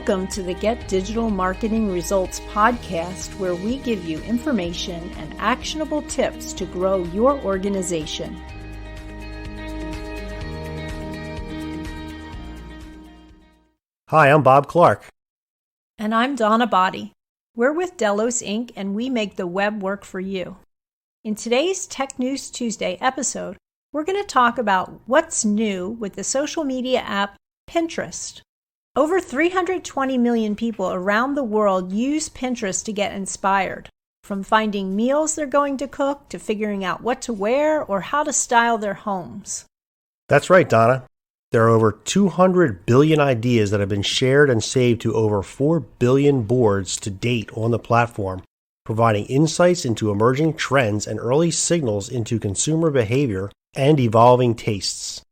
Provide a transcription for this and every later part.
Welcome to the Get Digital Marketing Results podcast, where we give you information and actionable tips to grow your organization. Hi, I'm Bob Clark. And I'm Donna Botti. We're with Delos Inc., and we make the web work for you. In today's Tech News Tuesday episode, we're going to talk about what's new with the social media app Pinterest. Over 320 million people around the world use Pinterest to get inspired, from finding meals they're going to cook to figuring out what to wear or how to style their homes. That's right, Donna. There are over 200 billion ideas that have been shared and saved to over 4 billion boards to date on the platform, providing insights into emerging trends and early signals into consumer behavior and evolving tastes.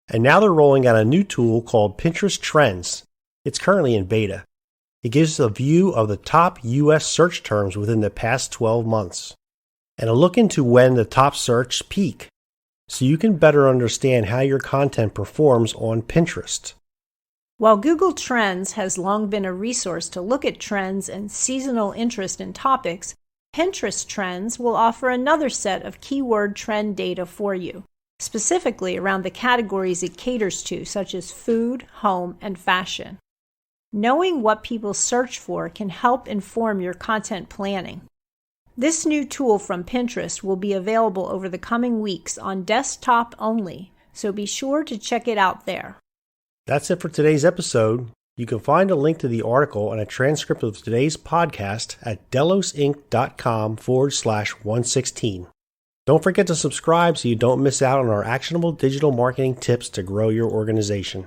And now they're rolling out a new tool called Pinterest Trends. It's currently in beta. It gives a view of the top U.S. search terms within the past 12 months, and a look into when the top search peak, so you can better understand how your content performs on Pinterest. While Google Trends has long been a resource to look at trends and seasonal interest in topics, Pinterest Trends will offer another set of keyword trend data for you, specifically around the categories it caters to, such as food, home, and fashion. Knowing what people search for can help inform your content planning. This new tool from Pinterest will be available over the coming weeks on desktop only, so be sure to check it out there. That's it for today's episode. You can find a link to the article and a transcript of today's podcast at delosinc.com/116. Don't forget to subscribe so you don't miss out on our actionable digital marketing tips to grow your organization.